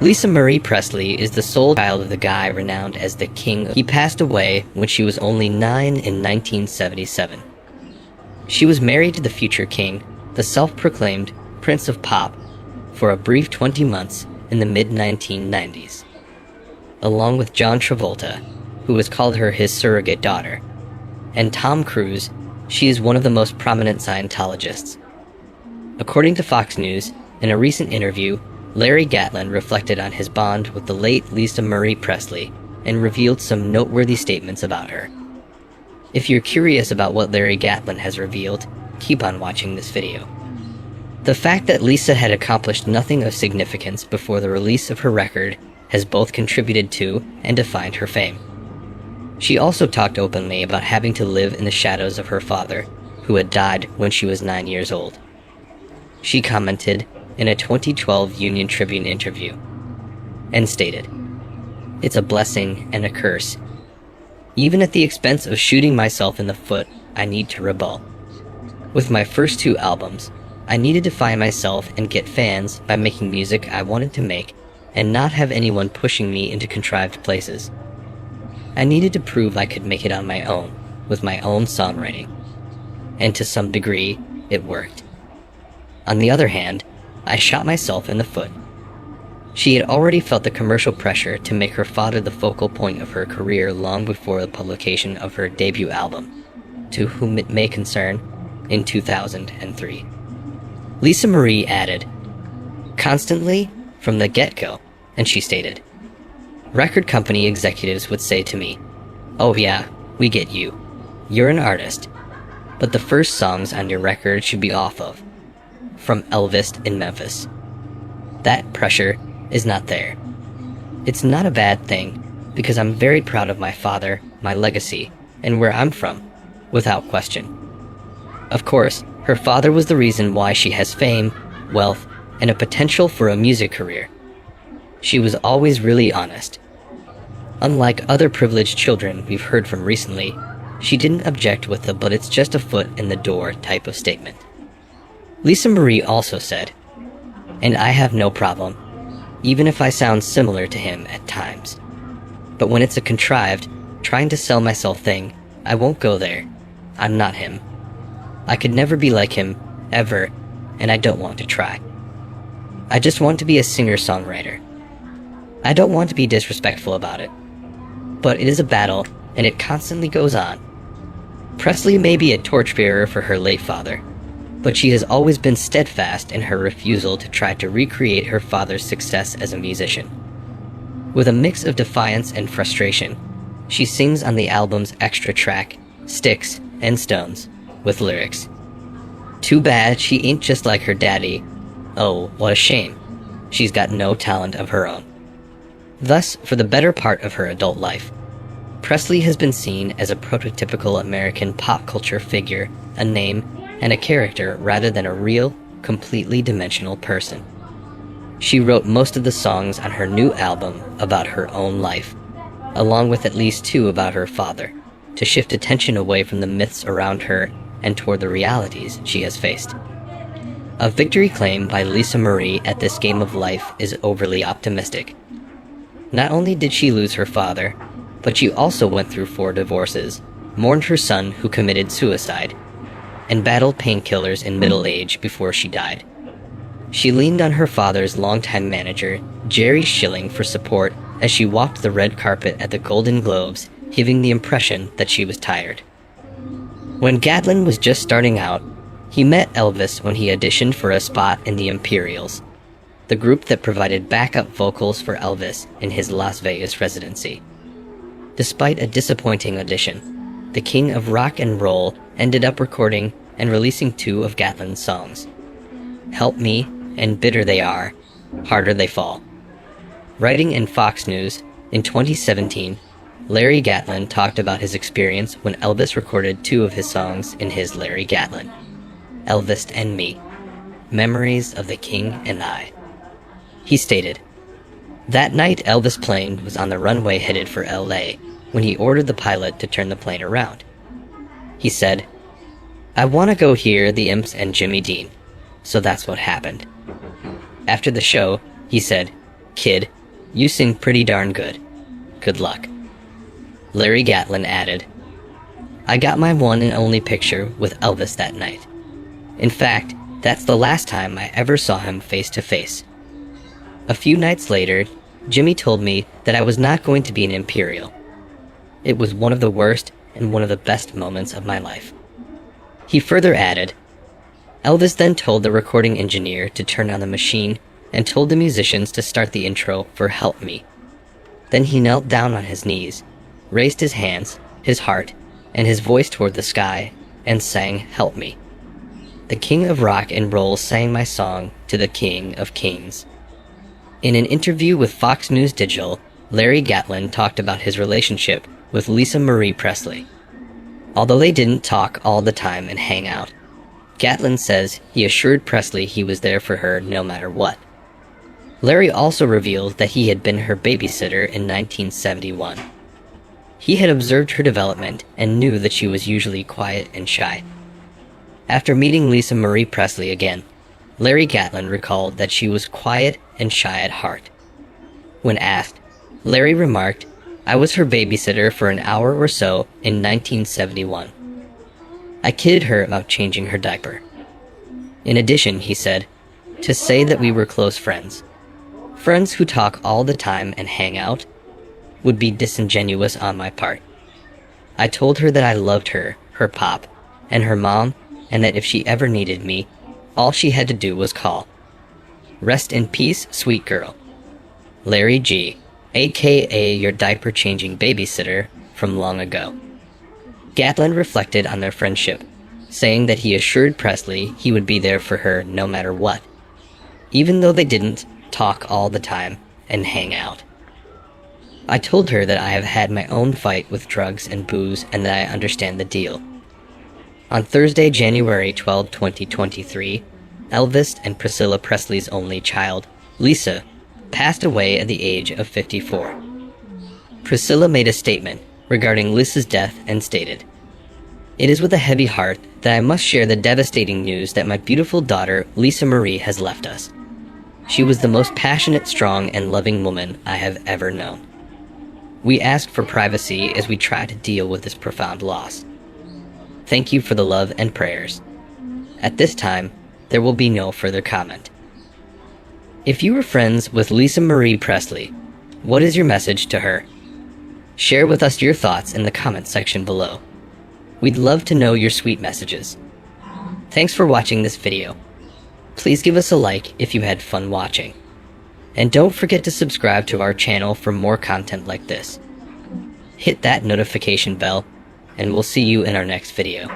Lisa Marie Presley is the sole child of the guy renowned as the King. He passed away when she was only 9 in 1977. She was married to the future king, the self-proclaimed Prince of Pop, for a brief 20 months in the mid-1990s. Along with John Travolta, who has called her his surrogate daughter, and Tom Cruise, she is one of the most prominent Scientologists. According to Fox News, in a recent interview, Larry Gatlin reflected on his bond with the late Lisa Marie Presley and revealed some noteworthy statements about her. If you're curious about what Larry Gatlin has revealed, keep on watching this video. The fact that Lisa had accomplished nothing of significance before the release of her record has both contributed to and defined her fame. She also talked openly about having to live in the shadows of her father, who had died when she was 9 years old. She commented in a 2012 Union Tribune interview and stated, "It's a blessing and a curse. Even at the expense of shooting myself in the foot, I need to rebel. With my first 2 albums, I needed to find myself and get fans by making music I wanted to make and not have anyone pushing me into contrived places. I needed to prove I could make it on my own, with my own songwriting. And to some degree, it worked. On the other hand, I shot myself in the foot." She had already felt the commercial pressure to make her father the focal point of her career long before the publication of her debut album, To Whom It May Concern, in 2003. Lisa Marie added, "Constantly, from the get-go," and she stated, "Record company executives would say to me, 'Oh yeah, we get you. You're an artist. But the first songs on your record should be off of From Elvis in Memphis.' That pressure is not there. It's not a bad thing, because I'm very proud of my father, my legacy, and where I'm from, without question." Of course, her father was the reason why she has fame, wealth, and a potential for a music career. She was always really honest. Unlike other privileged children we've heard from recently, she didn't object with the "but it's just a foot in the door" type of statement. Lisa Marie also said, "And I have no problem, even if I sound similar to him at times. But when it's a contrived, trying to sell myself thing, I won't go there. I'm not him. I could never be like him, ever, and I don't want to try. I just want to be a singer-songwriter. I don't want to be disrespectful about it. But it is a battle, and it constantly goes on." Presley may be a torchbearer for her late father, but she has always been steadfast in her refusal to try to recreate her father's success as a musician. With a mix of defiance and frustration, she sings on the album's extra track, Sticks and Stones, with lyrics, "Too bad she ain't just like her daddy. Oh, what a shame. She's got no talent of her own." Thus, for the better part of her adult life, Presley has been seen as a prototypical American pop culture figure, a name, and a character rather than a real, completely dimensional person. She wrote most of the songs on her new album about her own life, along with at least 2 about her father, to shift attention away from the myths around her and toward the realities she has faced. A victory claim by Lisa Marie at this game of life is overly optimistic. Not only did she lose her father, but she also went through 4 divorces, mourned her son who committed suicide, and battled painkillers in middle age before she died. She leaned on her father's longtime manager, Jerry Schilling, for support as she walked the red carpet at the Golden Globes, giving the impression that she was tired. When Gatlin was just starting out, he met Elvis when he auditioned for a spot in the Imperials, the group that provided backup vocals for Elvis in his Las Vegas residency. Despite a disappointing audition, the king of rock and roll ended up recording and releasing 2 of Gatlin's songs, Help Me and Bitter They Are, Harder They Fall. Writing in Fox News in 2017, Larry Gatlin talked about his experience when Elvis recorded 2 of his songs in his Larry Gatlin, Elvis and Me, Memories of the King and I. He stated, "That night Elvis' plane was on the runway headed for LA when he ordered the pilot to turn the plane around. He said, 'I want to go hear the Imps and Jimmy Dean,' so that's what happened. After the show, he said, 'Kid, You sing pretty darn good. Good luck." Larry Gatlin added, "I got my one and only picture with Elvis that night. In fact, that's the last time I ever saw him face to face." A few nights later, Jimmy told me that I was not going to be an Imperial. It was one of the worst and one of the best moments of my life. He further added, "Elvis then told the recording engineer to turn on the machine and told the musicians to start the intro for Help Me. Then he knelt down on his knees, raised his hands, his heart, and his voice toward the sky, and sang Help Me. The King of Rock and Roll sang my song to the King of Kings." In an interview with Fox News Digital, Larry Gatlin talked about his relationship with Lisa Marie Presley. Although they didn't talk all the time and hang out, Gatlin says he assured Presley he was there for her no matter what. Larry also revealed that he had been her babysitter in 1971. He had observed her development and knew that she was usually quiet and shy. After meeting Lisa Marie Presley again, Larry Gatlin recalled that she was quiet and shy at heart. When asked, Larry remarked, "I was her babysitter for an hour or so in 1971. I kidded her about changing her diaper." In addition, he said, "To say that we were close friends who talk all the time and hang out, would be disingenuous on my part. I told her that I loved her, her pop, and her mom, and that if she ever needed me, all she had to do was call. Rest in peace, sweet girl. Larry G, aka your diaper-changing babysitter from long ago." Gatlin reflected on their friendship, saying that he assured Presley he would be there for her no matter what, even though they didn't talk all the time and hang out. "I told her that I have had my own fight with drugs and booze and that I understand the deal." On Thursday, January 12, 2023, Elvis and Priscilla Presley's only child, Lisa, passed away at the age of 54. Priscilla made a statement regarding Lisa's death and stated, "It is with a heavy heart that I must share the devastating news that my beautiful daughter, Lisa Marie, has left us. She was the most passionate, strong, and loving woman I have ever known. We ask for privacy as we try to deal with this profound loss. Thank you for the love and prayers. At this time, there will be no further comment." If you were friends with Lisa Marie Presley, what is your message to her? Share with us your thoughts in the comment section below. We'd love to know your sweet messages. Thanks for watching this video. Please give us a like if you had fun watching. And don't forget to subscribe to our channel for more content like this. Hit that notification bell, and we'll see you in our next video.